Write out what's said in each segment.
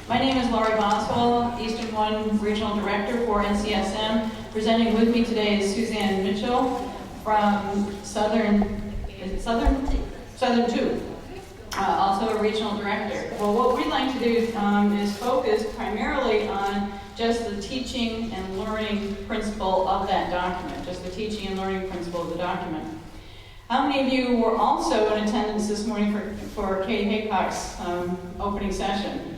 My name is Laurie Boswell, Eastern 1 Regional Director for NCSM. Presenting with me today is Suzanne Mitchell from Southern 2, also a Regional Director. Well, what we'd like to do is focus primarily on just the teaching and learning principle of that document, just the teaching and learning principle of the document. How many of you were also in attendance this morning for Katie Haycock's opening session?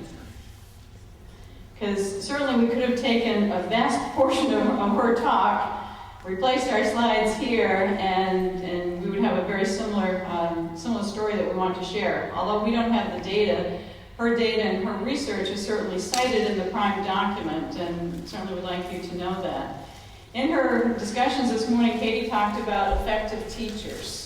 Because certainly we could have taken a vast portion of her talk, replaced our slides here, and we would have a very similar story that we want to share. Although we don't have the data, her data and her research is certainly cited in the prime document, and certainly would like you to know that. In her discussions this morning, Katie talked about effective teachers.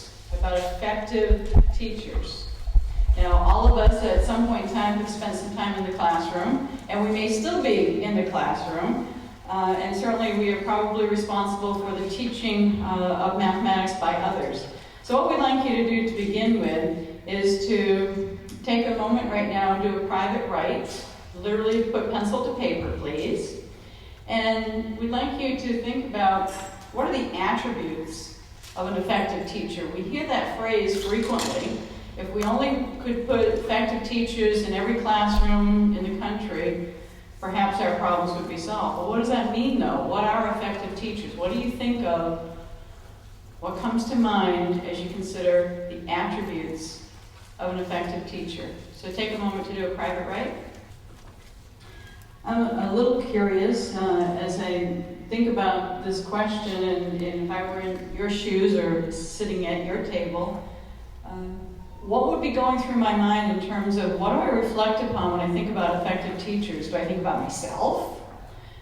You know, all of us at some point in time have spent some time in the classroom, and we may still be in the classroom, and certainly we are probably responsible for the teaching of mathematics by others. So what we'd like you to do to begin with is to take a moment right now and do a private write. Literally put pencil to paper, please. And we'd like you to think about what are the attributes of an effective teacher. We hear that phrase frequently. If we only could put effective teachers in every classroom in the country, perhaps our problems would be solved. But what does that mean, though? What are effective teachers? What do you think of? What comes to mind as you consider the attributes of an effective teacher? So take a moment to do a private write. I'm a little curious as I think about this question, and if I were in your shoes or sitting at your table, what would be going through my mind in terms of what do I reflect upon when I think about effective teachers? Do I think about myself?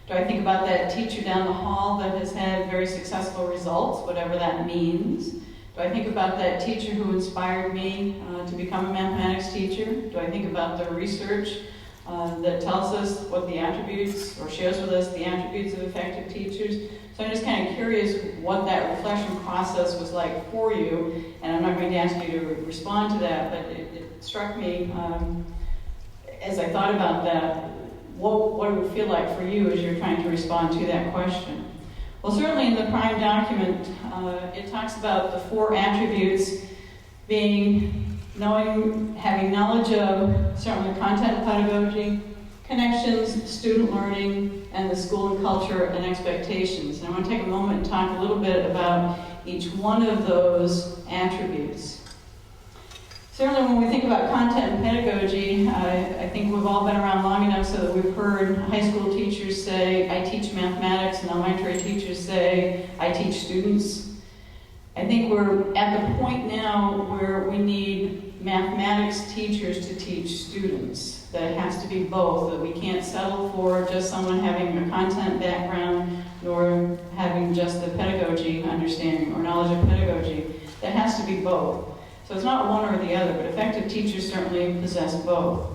Do I think about that teacher down the hall that has had very successful results, whatever that means? Do I think about that teacher who inspired me to become a mathematics teacher? Do I think about the research that tells us what the attributes, or shares with us the attributes of effective teachers? So I'm just kind of curious what that reflection process was like for you, and I'm not going to ask you to respond to that, but it struck me as I thought about that, what it would feel like for you as you're trying to respond to that question. Well, certainly in the prime document, it talks about the 4 attributes being having knowledge of certainly content and pedagogy, connections, student learning, and the school and culture and expectations. And I want to take a moment and talk a little bit about each one of those attributes. Certainly when we think about content and pedagogy, I think we've all been around long enough so that we've heard high school teachers say, I teach mathematics, and elementary teachers say, I teach students. I think we're at the point now where we need mathematics teachers to teach students. That it has to be both, that we can't settle for just someone having a content background nor having just the pedagogy understanding or knowledge of pedagogy. That has to be both. So it's not one or the other, but effective teachers certainly possess both.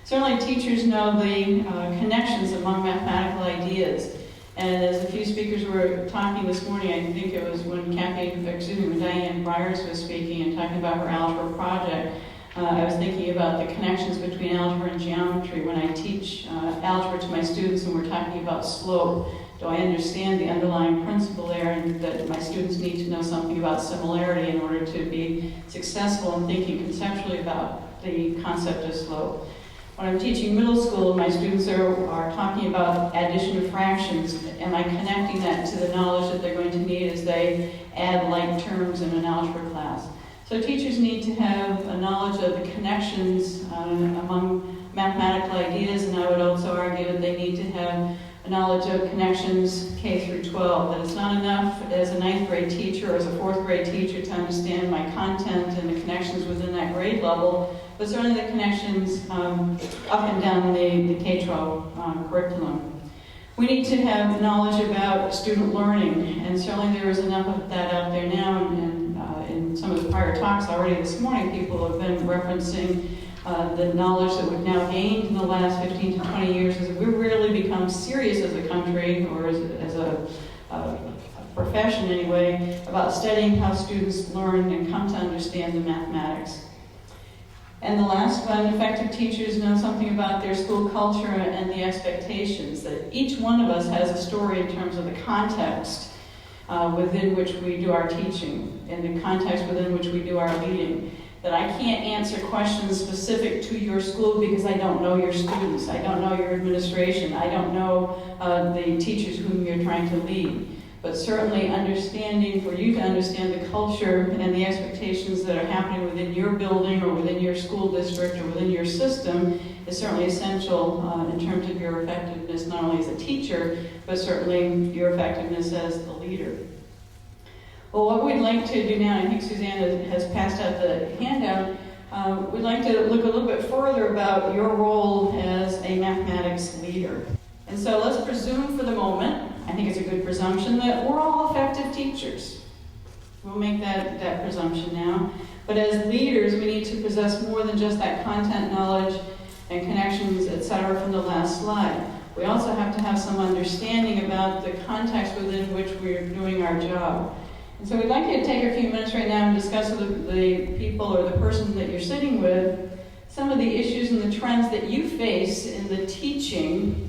Certainly teachers know the connections among mathematical ideas. And as a few speakers were talking this morning, I think it was when Diane Byers was speaking and talking about her algebra project, I was thinking about the connections between algebra and geometry. When I teach algebra to my students and we're talking about slope, do I understand the underlying principle there, and that my students need to know something about similarity in order to be successful in thinking conceptually about the concept of slope? When I'm teaching middle school, my students are talking about addition of fractions. Am I connecting that to the knowledge that they're going to need as they add like terms in an algebra class? So teachers need to have a knowledge of the connections among mathematical ideas, and I would also argue that they need to have a knowledge of connections K through 12, that it's not enough as a 9th grade teacher or as a 4th grade teacher to understand my content and the connections within that grade level, but certainly the connections up and down the K-12 curriculum. We need to have knowledge about student learning, and certainly there is enough of that out there now, and in some of the prior talks already this morning, people have been referencing the knowledge that we've now gained in the last 15 to 20 years as we've really become serious as a country, or as a profession anyway, about studying how students learn and come to understand the mathematics. And the last one, effective teachers know something about their school culture and the expectations, that each one of us has a story in terms of the context within which we do our teaching and the context within which we do our leading. That I can't answer questions specific to your school because I don't know your students, I don't know your administration, I don't know the teachers whom you're trying to lead. But certainly understanding, for you to understand the culture and the expectations that are happening within your building or within your school district or within your system is certainly essential in terms of your effectiveness, not only as a teacher, but certainly your effectiveness as a leader. Well, what we'd like to do now, I think Suzanne has passed out the handout, we'd like to look a little bit further about your role as a mathematics leader. And so let's presume for the moment, I think it's a good presumption, that we're all effective teachers. We'll make that presumption now. But as leaders, we need to possess more than just that content knowledge and connections, etc. from the last slide. We also have to have some understanding about the context within which we're doing our job. And so we'd like you to take a few minutes right now and discuss with the people or the person that you're sitting with some of the issues and the trends that you face in the teaching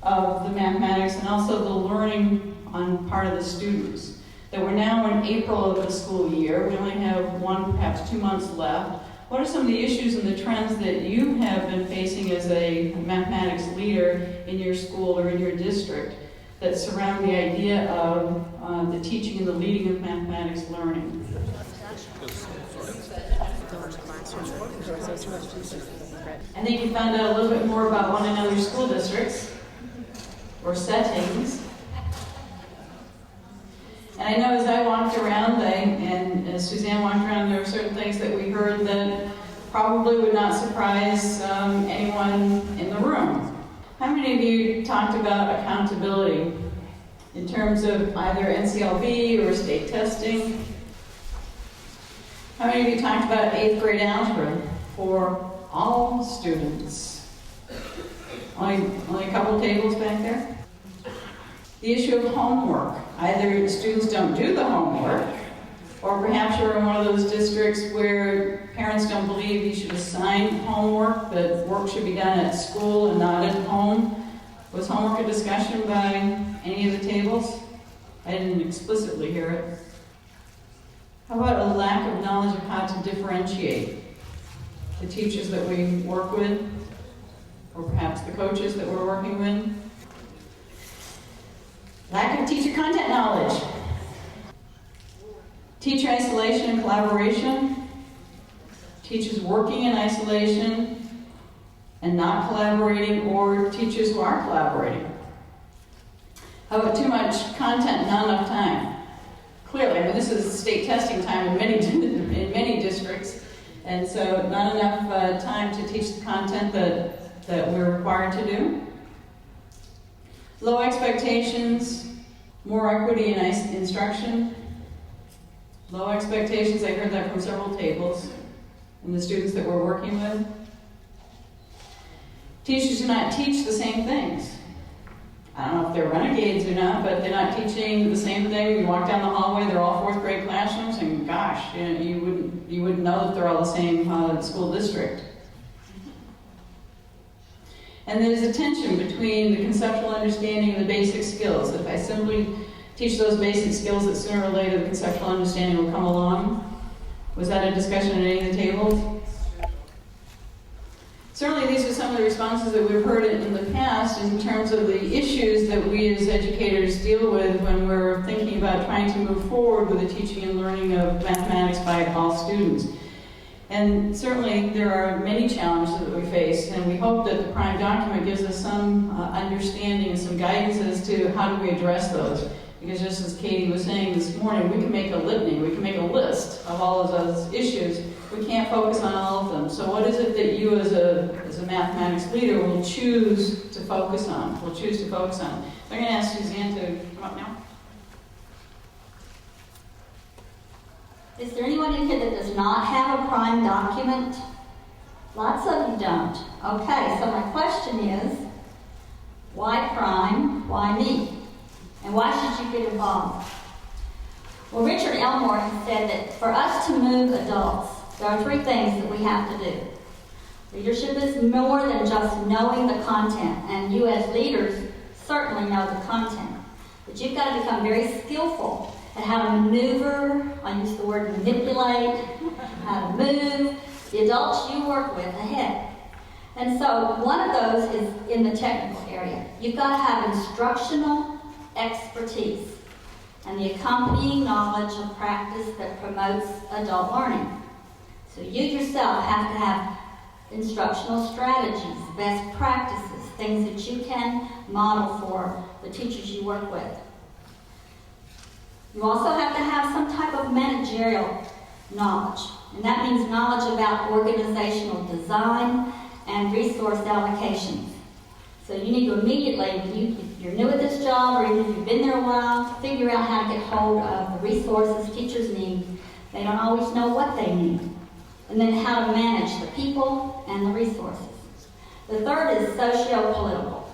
of the mathematics and also the learning on part of the students. That we're now in April of the school year. We only have 1, perhaps 2 months left. What are some of the issues and the trends that you have been facing as a mathematics leader in your school or in your district that surround the idea of the teaching and the leading of mathematics learning? I think you found out a little bit more about one another's school districts or settings. And I know as I walked around, and as Suzanne walked around, there were certain things that we heard that probably would not surprise anyone in the room. How many of you talked about accountability in terms of either NCLB or state testing? How many of you talked about 8th grade algebra for all students? Only a couple tables back there. The issue of homework. Either students don't do the homework, or perhaps you're in one of those districts where parents don't believe you should assign homework, that work should be done at school and not at home. Was homework a discussion by any of the tables? I didn't explicitly hear it. How about a lack of knowledge of how to differentiate the teachers that we work with, or perhaps the coaches that we're working with? Lack of teacher content knowledge. Teacher isolation and collaboration. Teachers working in isolation and not collaborating, or teachers who are collaborating. How about too much content, not enough time? Clearly, I mean, this is state testing time in many districts, and so not enough time to teach the content that we're required to do. Low expectations, more equity in instruction. Low expectations, I heard that from several tables and the students that we're working with. Teachers do not teach the same things. I don't know if they're renegades or not, but they're not teaching the same thing. You walk down the hallway, they're all 4th grade classrooms, and gosh, you wouldn't know that they're all the same school district. And there's a tension between the conceptual understanding and the basic skills. If I simply teach those basic skills, that sooner or later the conceptual understanding will come along. Was that a discussion at any of the tables? Certainly these are some of the responses that we've heard in the past in terms of the issues that we as educators deal with when we're thinking about trying to move forward with the teaching and learning of mathematics by all students. And certainly there are many challenges that we face, and we hope that the prime document gives us some understanding and some guidance as to how do we address those. Because just as Katie was saying this morning, we can make a litany, we can make a list of all of those issues. We can't focus on all of them. So what is it that you as a mathematics leader will choose to focus on? I'm going to ask Suzanne to come up now. Is there anyone in here that does not have a prime document? Lots of you don't. Okay, so my question is, why prime? Why me? And why should you get involved? Well, Richard Elmore has said that for us to move adults, there are 3 things that we have to do. Leadership is more than just knowing the content, and you as leaders certainly know the content. But you've got to become very skillful at how to maneuver, I use the word manipulate, how to move the adults you work with ahead. And so one of those is in the technical area. You've got to have instructional expertise and the accompanying knowledge of practice that promotes adult learning. So you yourself have to have instructional strategies, best practices, things that you can model for the teachers you work with. You also have to have some type of managerial knowledge, and that means knowledge about organizational design and resource allocations. So you need to immediately, if you're new at this job or even if you've been there a while, figure out how to get hold of the resources teachers need. They don't always know what they need. And then how to manage the people and the resources. The third is socio-political.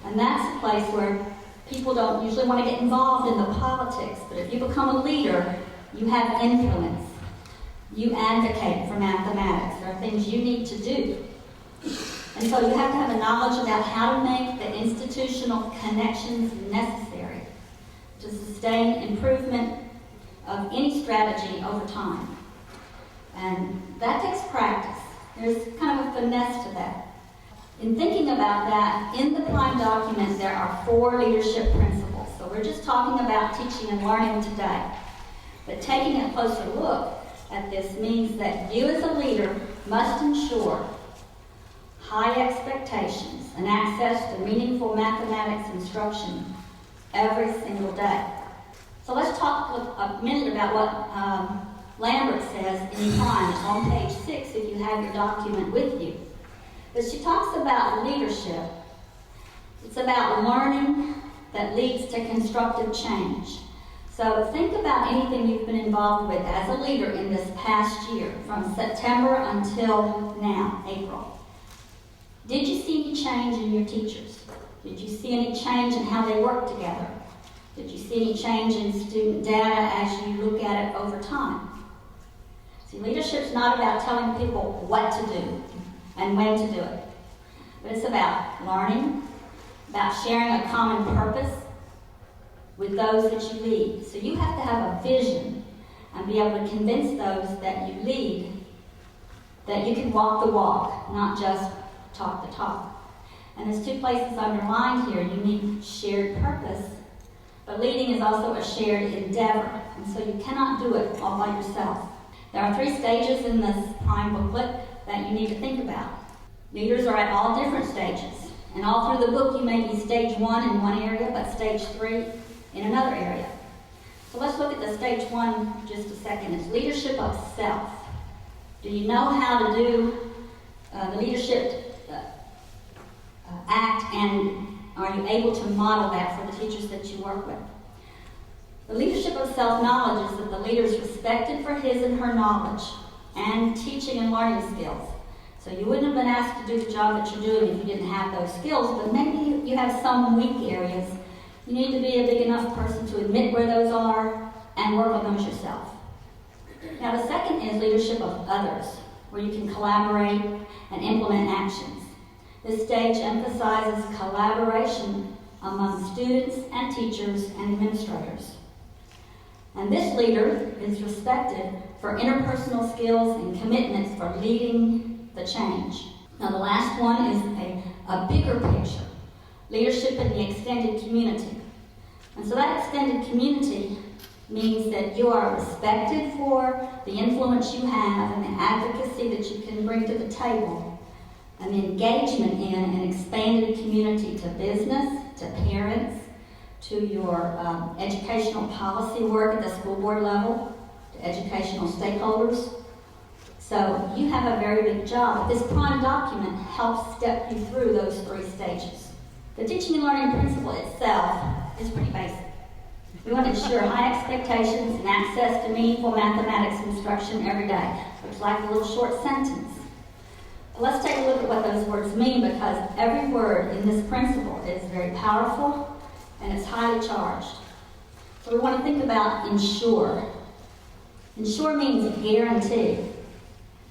And that's a place where people don't usually want to get involved in the politics, but if you become a leader, you have influence. You advocate for mathematics. There are things you need to do. And so you have to have a knowledge about how to make the institutional connections necessary to sustain improvement of any strategy over time. And that takes practice. There's kind of a finesse to that. In thinking about that, in the Prime document, there are 4 leadership principles. So we're just talking about teaching and learning today. But taking a closer look at this means that you as a leader must ensure high expectations and access to meaningful mathematics instruction every single day. So let's talk a minute about what Lambert says in Prime. It's on page 6 if you have your document with you. But she talks about leadership. It's about learning that leads to constructive change. So think about anything you've been involved with as a leader in this past year, from September until now, April. Did you see any change in your teachers? Did you see any change in how they work together? Did you see any change in student data as you look at it over time? See, leadership's not about telling people what to do and when to do it. But it's about learning, about sharing a common purpose with those that you lead. So you have to have a vision and be able to convince those that you lead that you can walk the walk, not just talk the talk. And there's 2 places underlined here. You need shared purpose, but leading is also a shared endeavor, and so you cannot do it all by yourself. There are 3 stages in this Prime booklet that you need to think about. Leaders are at all different stages, and all through the book you may be stage 1 in one area, but stage 3 in another area. So let's look at the stage 1 just a second. It's leadership of self. Do you know how to do the leadership act, and are you able to model that for the teachers that you work with? The leadership of self-knowledge is that the leader is respected for his and her knowledge and teaching and learning skills. So you wouldn't have been asked to do the job that you're doing if you didn't have those skills, but maybe you have some weak areas. You need to be a big enough person to admit where those are and work on those yourself. Now the second is leadership of others, where you can collaborate and implement actions. This stage emphasizes collaboration among students and teachers and administrators. And this leader is respected for interpersonal skills and commitments for leading the change. Now the last one is a bigger picture, leadership in the extended community. And so that extended community means that you are respected for the influence you have and the advocacy that you can bring to the table, and the engagement in an expanded community to business, to parents, to your educational policy work at the school board level, to educational stakeholders. So you have a very big job. This Prime document helps step you through those 3 stages. The teaching and learning principle itself is pretty basic. We want to ensure high expectations and access to meaningful mathematics instruction every day. Looks like a little short sentence. But let's take a look at what those words mean, because every word in this principle is very powerful and it's highly charged. So we want to think about ensure. Ensure means guarantee.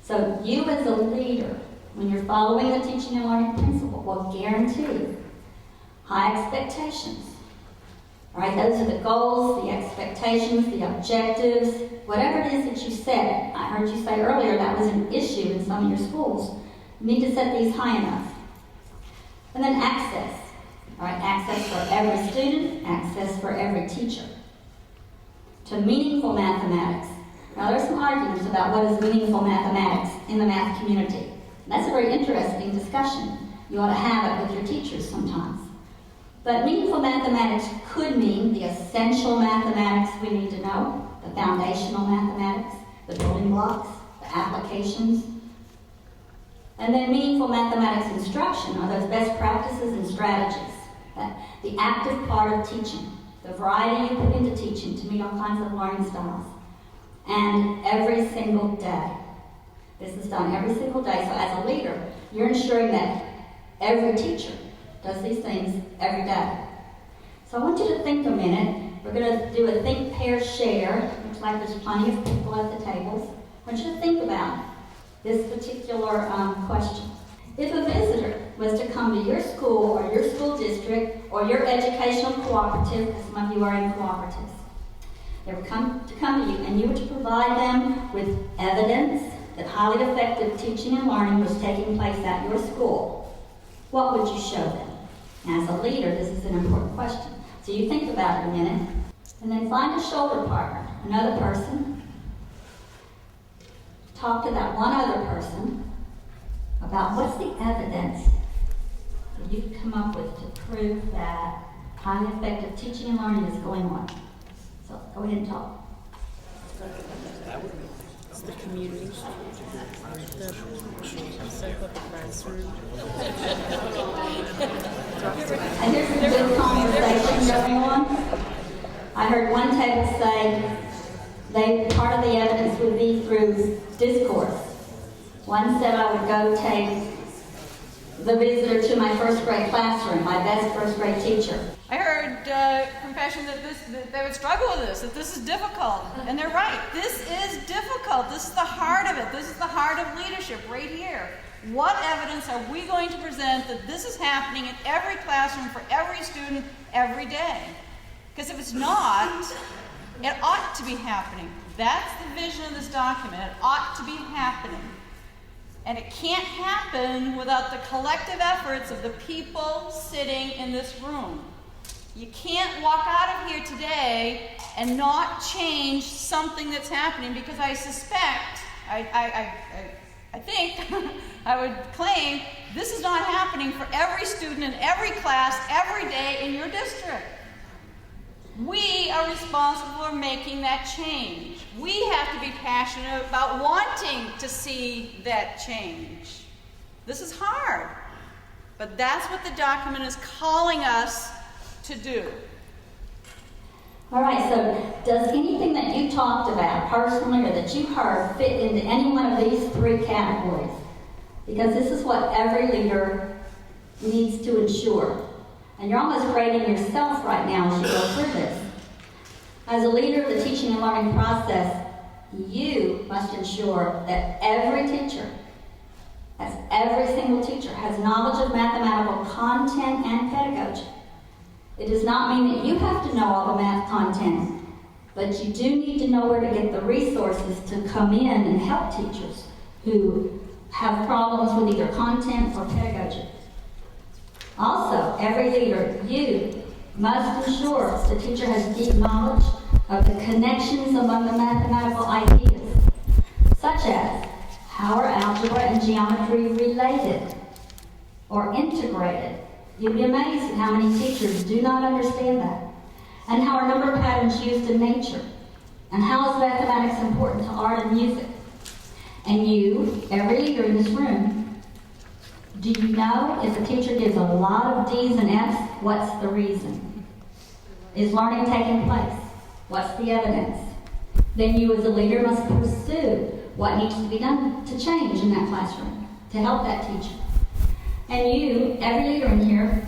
So you as a leader when you're following the teaching and learning principle? Well, guarantee high expectations. All right, those are the goals, the expectations, the objectives, whatever it is that you set. I heard you say earlier that was an issue in some of your schools. You need to set these high enough. And then access. All right, access for every student, access for every teacher. To meaningful mathematics. Now, there's some arguments about what is meaningful mathematics in the math community. That's a very interesting discussion. You ought to have it with your teachers sometimes. But meaningful mathematics could mean the essential mathematics we need to know, the foundational mathematics, the building blocks, the applications. And then meaningful mathematics instruction are those best practices and strategies, the active part of teaching, the variety you put into teaching to meet all kinds of learning styles. And every single day. This is done every single day. So as a leader, you're ensuring that every teacher does these things every day. So I want you to think a minute. We're going to do a think, pair, share. Looks like there's plenty of people at the tables. I want you to think about this particular question. If a visitor was to come to your school or your school district or your educational cooperative, because some of you are in cooperatives, they would come to you and you were to provide them with evidence that highly effective teaching and learning was taking place at your school, what would you show them? As a leader, this is an important question. So you think about it a minute, and then find a shoulder partner, another person. Talk to that one other person about what's the evidence that you can come up with to prove that highly effective teaching and learning is going on. So go ahead and talk. It's the community, the classroom. And here's some good conversation going on. I heard one table say part of the evidence would be through discourse. One said I would go take the visitor to my first grade classroom, my best first grade teacher. I heard confession that they would struggle with this, that this is difficult. And they're right. This is difficult. This is the heart of it. This is the heart of leadership right here. What evidence are we going to present that this is happening in every classroom for every student every day? Because if it's not, it ought to be happening. That's the vision of this document. It ought to be happening. And it can't happen without the collective efforts of the people sitting in this room. You can't walk out of here today and not change something that's happening, because I suspect, I think, I would claim this is not happening for every student in every class every day in your district. We are responsible for making that change. We have to be passionate about wanting to see that change. This is hard, but that's what the document is calling us to do. All right, so does anything that you talked about personally or that you heard fit into any one of these three categories? Because this is what every leader needs to ensure. And you're almost grading yourself right now as you go through this. As a leader of the teaching and learning process, you must ensure that every teacher, as every single teacher, has knowledge of mathematical content and pedagogy. It does not mean that you have to know all the math content, but you do need to know where to get the resources to come in and help teachers who have problems with either content or pedagogy. Also, every leader, you must ensure the teacher has deep knowledge of the connections among the mathematical ideas, such as how are algebra and geometry related or integrated. You'd be amazed at how many teachers do not understand that. And how are number patterns used in nature? And how is mathematics important to art and music? And you, every leader in this room, do you know if a teacher gives a lot of D's and F's, what's the reason? Is learning taking place? What's the evidence? Then you as a leader must pursue what needs to be done to change in that classroom, to help that teacher. And you, every leader in here,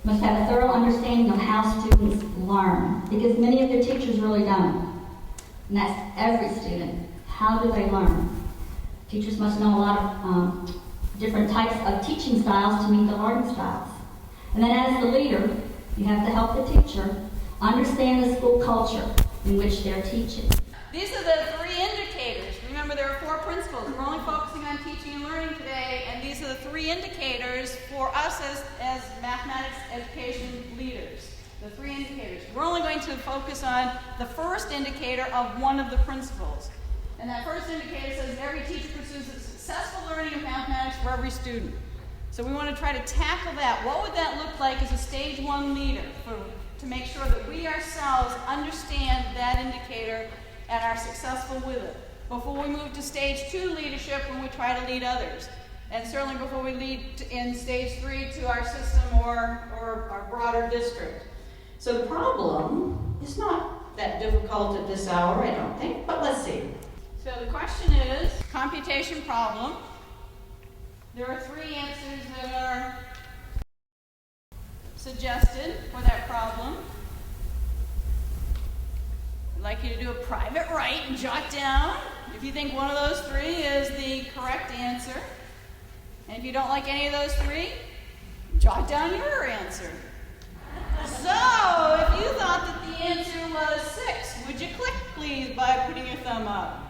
must have a thorough understanding of how students learn, because many of their teachers really don't. And that's every student. How do they learn? Teachers must know a lot different types of teaching styles to meet the learning styles. And then as the leader, you have to help the teacher understand the school culture in which they're teaching. These are the 3 indicators. Remember, there are 4 principles. We're only focusing on teaching and learning today, and these are the 3 indicators for us as mathematics education leaders. The 3 indicators. We're only going to focus on the first indicator of one of the principles. And that first indicator says every teacher pursues a successful learning of mathematics for every student. So we want to try to tackle that. What would that look like as a stage 1 leader to make sure that we ourselves understand that indicator and are successful with it before we move to stage 2 leadership when we try to lead others, and certainly before we lead in stage 3 to our system or our broader district. So the problem is not that difficult at this hour, I don't think, but let's see. So the question is, computation problem. There are 3 answers that are suggested for that problem. I'd like you to do a private write and jot down if you think one of those 3 is the correct answer. And if you don't like any of those 3, jot down your answer. So, if you thought that the answer was 6, would you click, please, by putting your thumb up?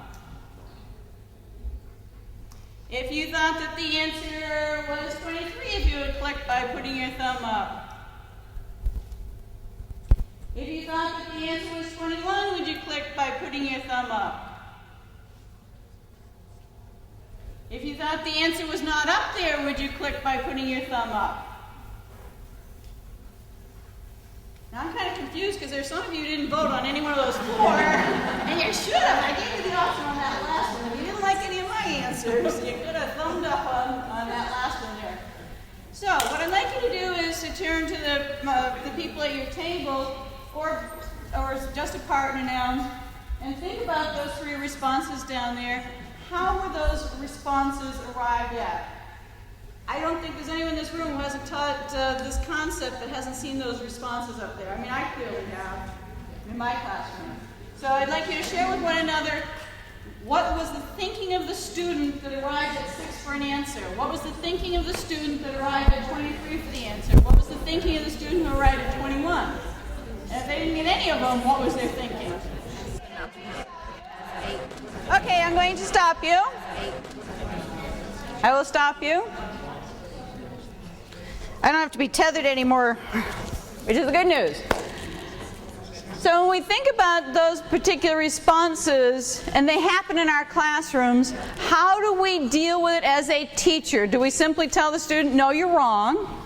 If you thought that the answer was 23, if you would click by putting your thumb up. If you thought that the answer was 21, would you click by putting your thumb up? If you thought the answer was not up there, would you click by putting your thumb up? Now I'm kind of confused because there's some of you who didn't vote on any one of those 4, and you should have. I gave you the option on that last one. If you didn't like any of my answers, you could have thumbed up on that last one there. So what I'd like you to do is to turn to the people at your table, or just a partner now, and think about those 3 responses down there. How were those responses arrived at? I don't think there's anyone in this room who hasn't taught this concept that hasn't seen those responses up there. I mean, I clearly have in my classroom. So I'd like you to share with one another what was the thinking of the student that arrived at 6 for an answer? What was the thinking of the student that arrived at 23 for the answer? What was the thinking of the student who arrived at 21? And if they didn't get any of them, what was their thinking? Okay, I'm going to stop you. I will stop you. I don't have to be tethered anymore, which is the good news. So when we think about those particular responses, and they happen in our classrooms, how do we deal with it as a teacher? Do we simply tell the student, no, you're wrong?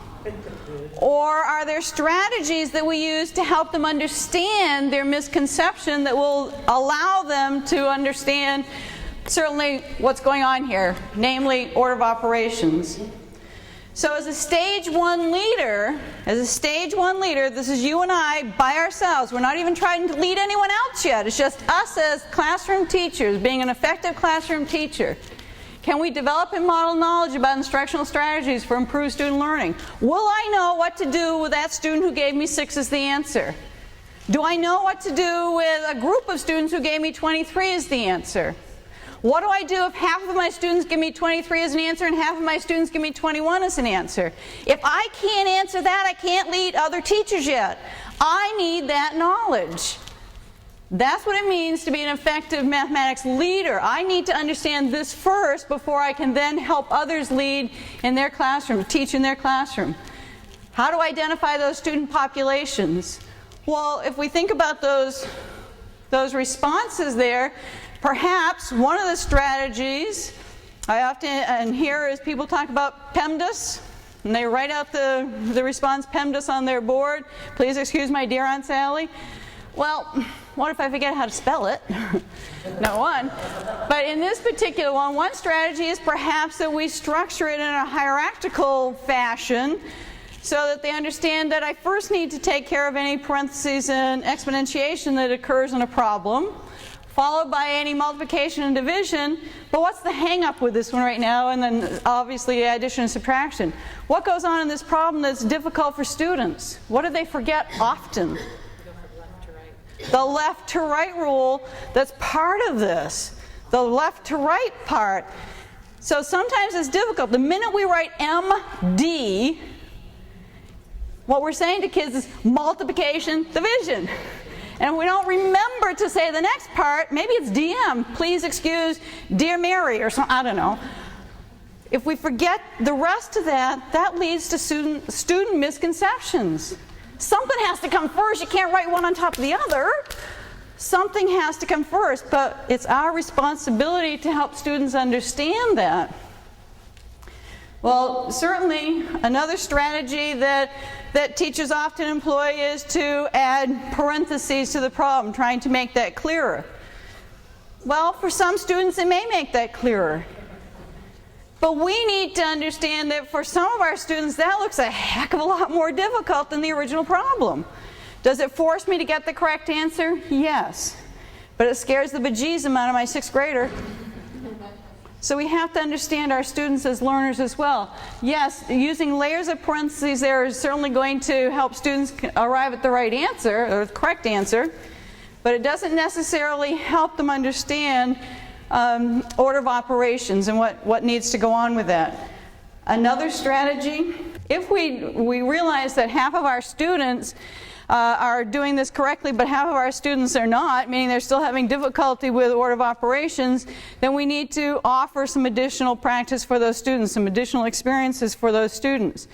Or are there strategies that we use to help them understand their misconception that will allow them to understand certainly what's going on here, namely order of operations? So as a stage 1 leader, this is you and I by ourselves. We're not even trying to lead anyone else yet. It's just us as classroom teachers, being an effective classroom teacher. Can we develop and model knowledge about instructional strategies for improved student learning? Will I know what to do with that student who gave me 6 as the answer? Do I know what to do with a group of students who gave me 23 as the answer? What do I do if half of my students give me 23 as an answer and half of my students give me 21 as an answer? If I can't answer that, I can't lead other teachers yet. I need that knowledge. That's what it means to be an effective mathematics leader. I need to understand this first before I can then help others lead in their classroom, teach in their classroom. How do I identify those student populations? Well, if we think about those responses there, perhaps one of the strategies I often hear is people talk about PEMDAS, and they write out the response PEMDAS on their board. Please excuse my dear Aunt Sally. Well, what if I forget how to spell it? No one. But in this particular one strategy is perhaps that we structure it in a hierarchical fashion so that they understand that I first need to take care of any parentheses and exponentiation that occurs in a problem, followed by any multiplication and division. But what's the hang-up with this one right now? And then obviously addition and subtraction. What goes on in this problem that's difficult for students? What do they forget often? The left to right rule that's part of this. The left to right part. So sometimes it's difficult. The minute we write MD, what we're saying to kids is multiplication, division. And if we don't remember to say the next part, maybe it's DM, please excuse dear Mary or something, I don't know. If we forget the rest of that, that leads to student misconceptions. Something has to come first. You can't write one on top of the other. Something has to come first, but it's our responsibility to help students understand that. Well, certainly another strategy that teachers often employ is to add parentheses to the problem, trying to make that clearer. Well, for some students it may make that clearer. But we need to understand that for some of our students that looks a heck of a lot more difficult than the original problem. Does it force me to get the correct answer? Yes. But it scares the bejesus out of my 6th grader. So we have to understand our students as learners as well. Yes, using layers of parentheses there is certainly going to help students arrive at the right answer, or the correct answer, but it doesn't necessarily help them understand order of operations and what needs to go on with that. Another strategy, if we realize that half of our students are doing this correctly, but half of our students are not, meaning they're still having difficulty with order of operations, then we need to offer some additional practice for those students, some additional experiences for those students.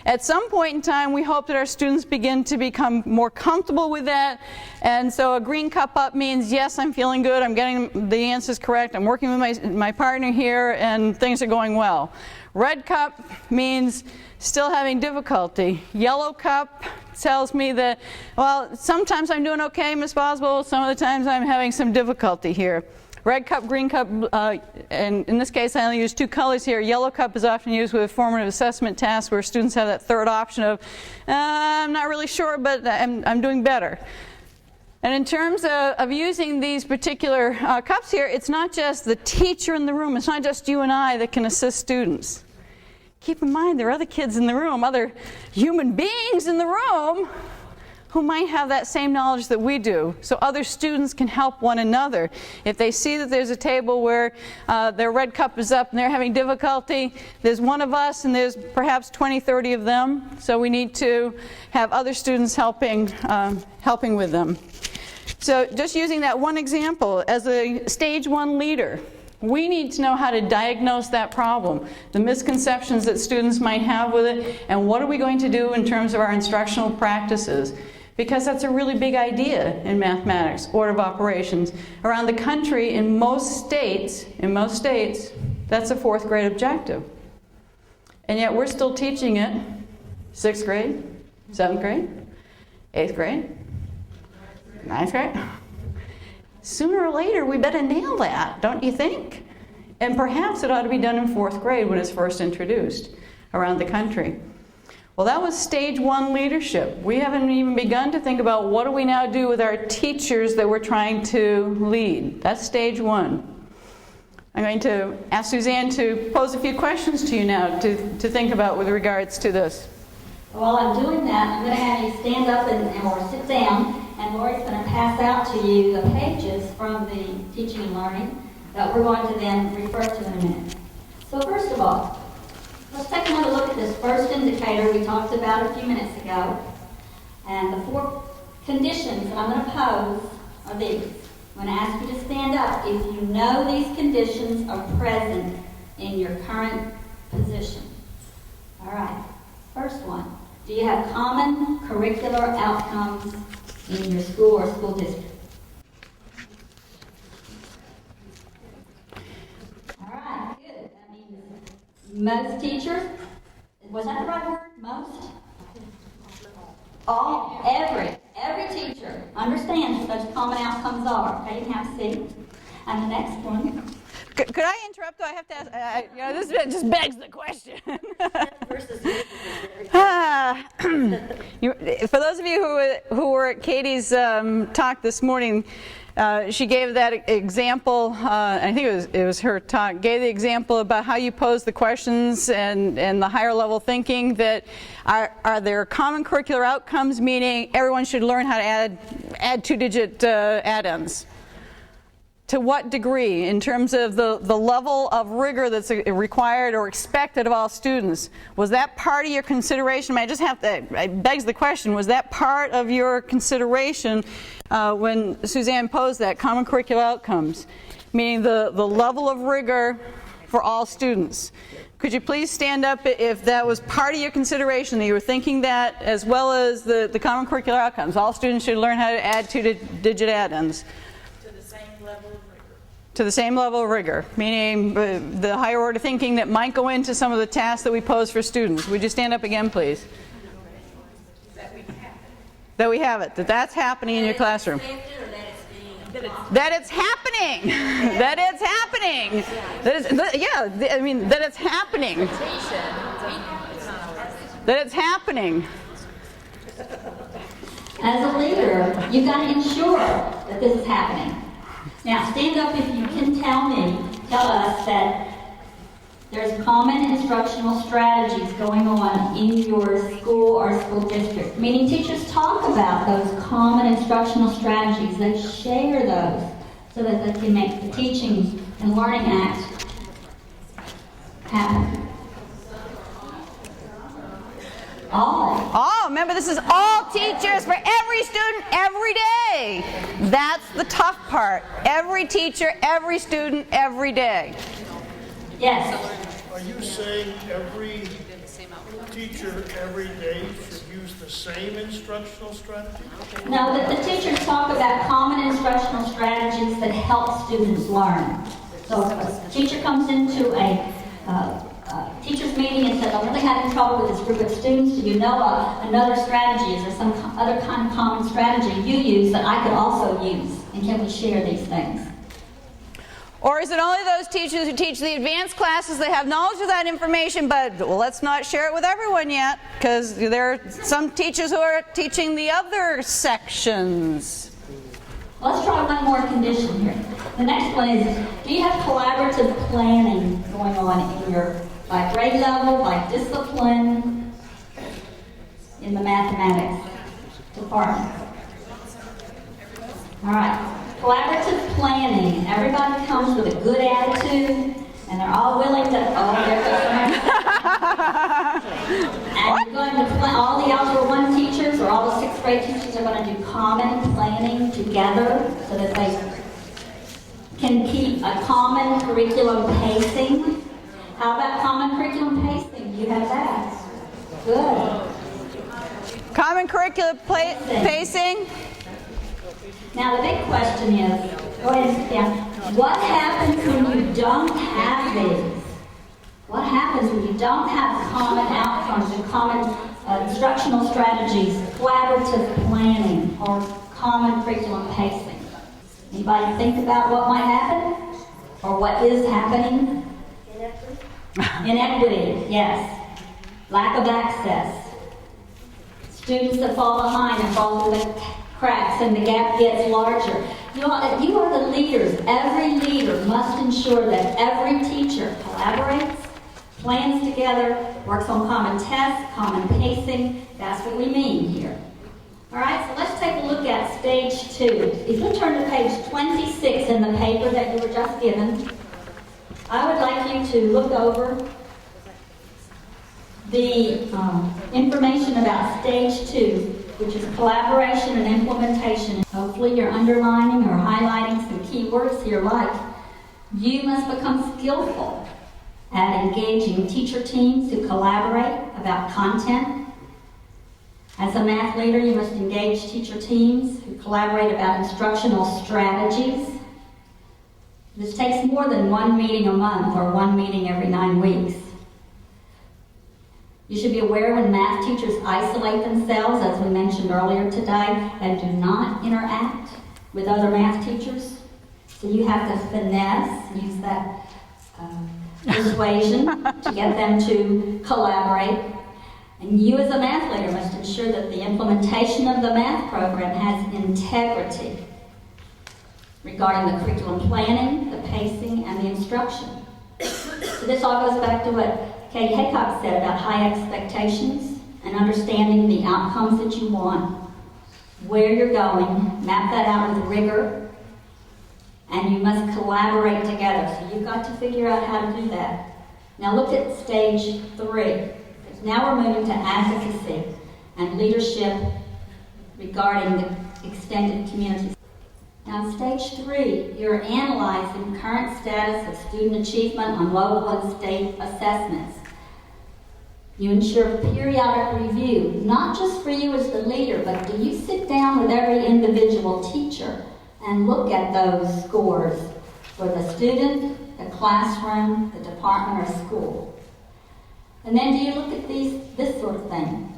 At some point in time, we hope that our students begin to become more comfortable with that, and so a green cup up means, yes, I'm feeling good, I'm getting the answers correct, I'm working with my partner here, and things are going well. Red cup means still having difficulty. Yellow cup tells me that, well, sometimes I'm doing okay, Miss Boswell, some of the times I'm having some difficulty here. Red cup, green cup, and in this case I only use 2 colors here. Yellow cup is often used with formative assessment tasks where students have that third option of, I'm not really sure, but I'm doing better. And in terms of using these particular cups here, it's not just the teacher in the room, it's not just you and I that can assist students. Keep in mind there are other kids in the room, other human beings in the room who might have that same knowledge that we do. So other students can help one another. If they see that there's a table where their red cup is up and they're having difficulty, there's one of us and there's perhaps 20, 30 of them. So we need to have other students helping with them. So just using that one example, as a stage 1 leader, we need to know how to diagnose that problem, the misconceptions that students might have with it, and what are we going to do in terms of our instructional practices. Because that's a really big idea in mathematics, order of operations. Around the country, in most states, that's a 4th grade objective. And yet we're still teaching it 6th grade, 7th grade, 8th grade, 9th grade. Sooner or later, we better nail that, don't you think? And perhaps it ought to be done in 4th grade when it's first introduced around the country. Well, that was stage 1 leadership. We haven't even begun to think about what do we now do with our teachers that we're trying to lead. That's stage 1. I'm going to ask Suzanne to pose a few questions to you now to think about with regards to this. While I'm doing that, I'm going to have you stand up or sit down, and Laurie's going to pass out to you the pages from the teaching and learning that we're going to then refer to in a minute. So first of all, let's take another look at this first indicator we talked about a few minutes ago. And the 4 conditions that I'm going to pose are these. I'm going to ask you to stand up if you know these conditions are present in your current position. All right. First one. Do you have common curricular outcomes in your school or school district? All right, good. That means most teachers, was that the right word? Most? All, every teacher understands what those common outcomes are. Okay, you can have a seat. And the next one. Could I interrupt, though? I have to ask, this just begs the question. For those of you who were at Katie's talk this morning, she gave that example, I think it was her talk, gave the example about how you pose the questions and the higher level thinking that are there common curricular outcomes, meaning everyone should learn how to add 2-digit add-ins. To what degree in terms of the level of rigor that's required or expected of all students? Was that part of your consideration? I just have to, it begs the question, was that part of your consideration when Suzanne posed that, common curricular outcomes? Meaning the level of rigor for all students. Could you please stand up if that was part of your consideration, that you were thinking that, as well as the common curricular outcomes? All students should learn how to add two-digit add-ins. To the same level of rigor, meaning the higher order thinking that might go into some of the tasks that we pose for students. Would you stand up again, please? That we have it. That's happening in your classroom. That it's happening. That it's happening. That it's happening. That it's happening. As a leader, you've got to ensure that this is happening. Now, stand up if you can tell us that there's common instructional strategies going on in your school or school district. Meaning teachers talk about those common instructional strategies. They share those so that they can make the teaching and learning act happen. All. Remember, this is all teachers for every student, every day. That's the tough part. Every teacher, every student, every day. Yes. Are you saying every teacher every day should use the same instructional strategy? No, that the teachers talk about common instructional strategies that help students learn. So if a teacher comes into a teacher's meeting and says, I'm really having trouble with this group of students, do you know another strategy? Is there some other kind of common strategy you use that I could also use? And can we share these things? Or is it only those teachers who teach the advanced classes that have knowledge of that information, but let's not share it with everyone yet, because there are some teachers who are teaching the other sections. Let's try one more condition here. The next one is, do you have collaborative planning going on in your, by grade level, by discipline, in the mathematics department? All right. Collaborative planning. Everybody comes with a good attitude, and they're all willing to, there goes and you're going to plan, all the Algebra 1 teachers or all the 6th grade teachers are going to do common planning together so that they can keep a common curriculum pacing. How about common curriculum pacing? Do you have that? Good. Common curriculum pacing. Now the big question is, go ahead and sit down. What happens when you don't have these? What happens when you don't have common outcomes and common instructional strategies, collaborative planning, or common curriculum pacing? Anybody think about what might happen? Or what is happening? Inequity, yes. Lack of access. Students that fall behind and fall through the cracks and the gap gets larger. You are the leaders. Every leader must ensure that every teacher collaborates, plans together, works on common tests, common pacing. That's what we mean here. All right, so let's take a look at stage 2. If you turn to page 26 in the paper that you were just given, I would like you to look over the information about stage 2, which is collaboration and implementation. Hopefully you're underlining or highlighting some key words here like, you must become skillful at engaging teacher teams to collaborate about content. As a math leader, you must engage teacher teams who collaborate about instructional strategies. This takes more than one meeting a month or one meeting every 9 weeks. You should be aware when math teachers isolate themselves, as we mentioned earlier today, and do not interact with other math teachers. So you have to finesse, use that persuasion to get them to collaborate. And you as a math leader must ensure that the implementation of the math program has integrity regarding the curriculum planning, the pacing, and the instruction. So this all goes back to what Katie Haycock said about high expectations and understanding the outcomes that you want, where you're going, map that out with rigor, and you must collaborate together. So you've got to figure out how to do that. Now look at stage 3. Now we're moving to advocacy and leadership regarding the extended community. Now in stage 3, you're analyzing current status of student achievement on local and state assessments. You ensure periodic review, not just for you as the leader, but do you sit down with every individual teacher and look at those scores for the student, the classroom, the department, or school? And then do you look at this sort of thing?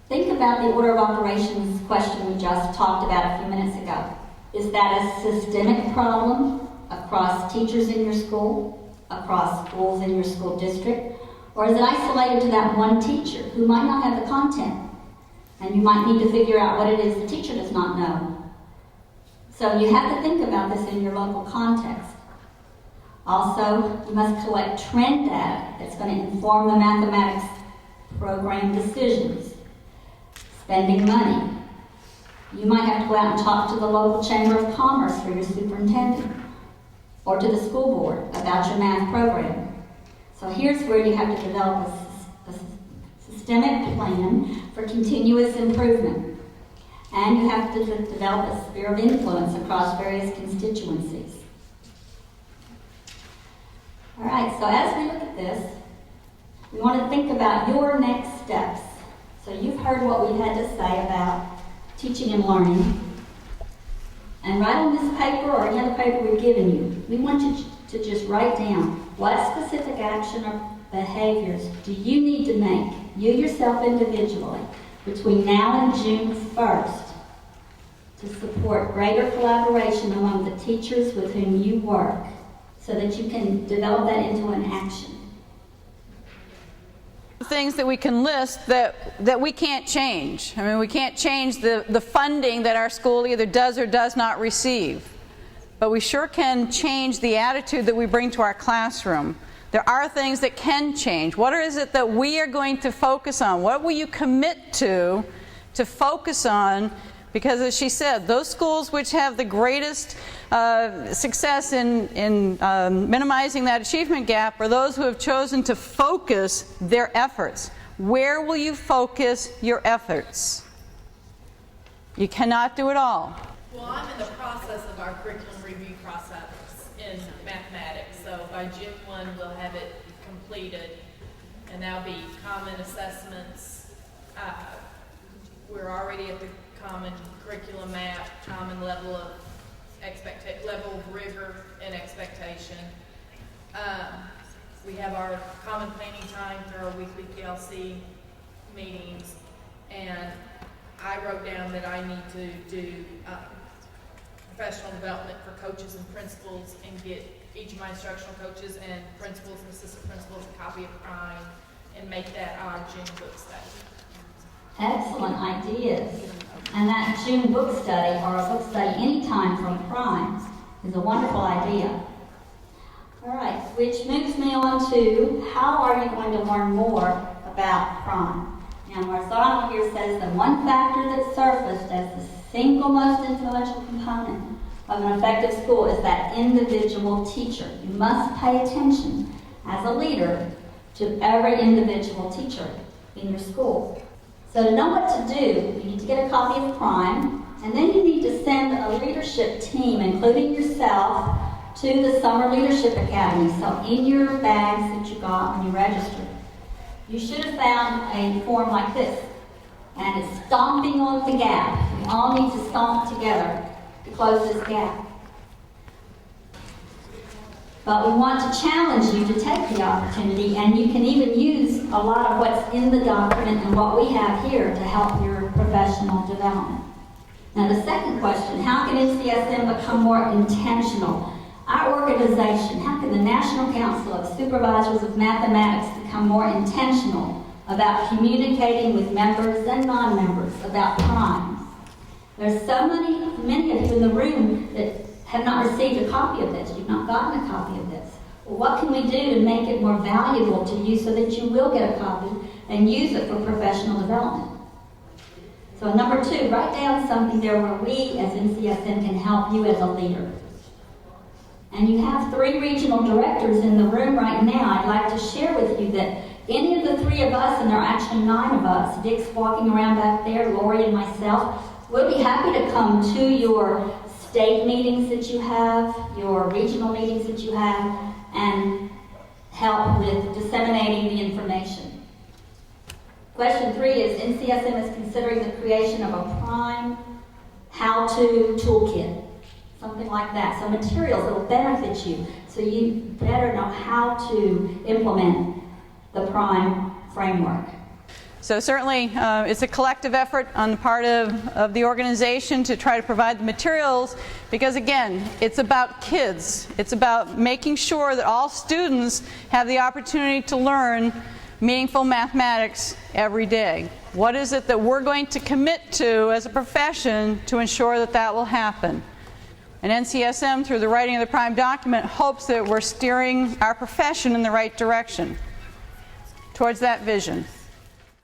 Think about the order of operations question we just talked about a few minutes ago. Is that a systemic problem across teachers in your school, across schools in your school district? Or is it isolated to that one teacher who might not have the content? And you might need to figure out what it is the teacher does not know. So you have to think about this in your local context. Also, you must collect trend data that's going to inform the mathematics program decisions. Spending money. You might have to go out and talk to the local chamber of commerce for your superintendent, or to the school board about your math program. So here's where you have to develop a systemic plan for continuous improvement. And you have to develop a sphere of influence across various constituencies. All right, so as we look at this, we want to think about your next steps. So you've heard what we had to say about teaching and learning. And right on this paper or any other paper we've given you, we want you to just write down what specific action or behaviors do you need to make, you yourself individually, between now and June 1st to support greater collaboration among the teachers with whom you work so that you can develop that into an action. Things that we can list that we can't change. I mean, we can't change the funding that our school either does or does not receive. But we sure can change the attitude that we bring to our classroom. There are things that can change. What is it that we are going to focus on? What will you commit to focus on? Because as she said, those schools which have the greatest success in minimizing that achievement gap are those who have chosen to focus their efforts. Where will you focus your efforts? You cannot do it all. Well, I'm in the process of our curriculum review process in mathematics, so by June 1 we'll have it completed, and that'll be common assessments. We're already at the common curriculum map, common level of rigor and expectation. We have our common planning time for our weekly PLC meetings, and I wrote down that I need to do professional development for coaches and principals and get each of my instructional coaches and principals and assistant principals a copy of Prime and make that our June book study. Excellent ideas. And that June book study, or a book study anytime from Prime, is a wonderful idea. All right, which moves me on to how are you going to learn more about Prime? Now, Marzano here says the one factor that surfaced as the single most influential component of an effective school is that individual teacher. You must pay attention as a leader to every individual teacher in your school. So to know what to do, you need to get a copy of Prime, and then you need to send a leadership team, including yourself, to the Summer Leadership Academy. So in your bags that you got when you registered, you should have found a form like this, and it's stomping on the gap. We all need to stomp together to close this gap. But we want to challenge you to take the opportunity, and you can even use a lot of what's in the document and what we have here to help your professional development. Now the second question, how can NCSM become more intentional? Our organization, how can the National Council of Supervisors of Mathematics become more intentional about communicating with members and non-members about primes? There's so many of you in the room that have not received a copy of this. You've not gotten a copy of this. Well, what can we do to make it more valuable to you so that you will get a copy and use it for professional development? So number 2, write down something there where we as NCSM can help you as a leader. And you have 3 regional directors in the room right now. I'd like to share with you that any of the 3 of us, and there are actually 9 of us, Dick's walking around back there, Laurie and myself, we'll be happy to come to your state meetings that you have, your regional meetings that you have, and help with disseminating the information. Question 3 is, NCSM is considering the creation of a prime how-to toolkit, something like that. So materials that will benefit you, so you better know how to implement the prime framework. So certainly it's a collective effort on the part of the organization to try to provide the materials, because again, it's about kids. It's about making sure that all students have the opportunity to learn meaningful mathematics every day. What is it that we're going to commit to as a profession to ensure that that will happen? And NCSM, through the writing of the prime document, hopes that we're steering our profession in the right direction towards that vision.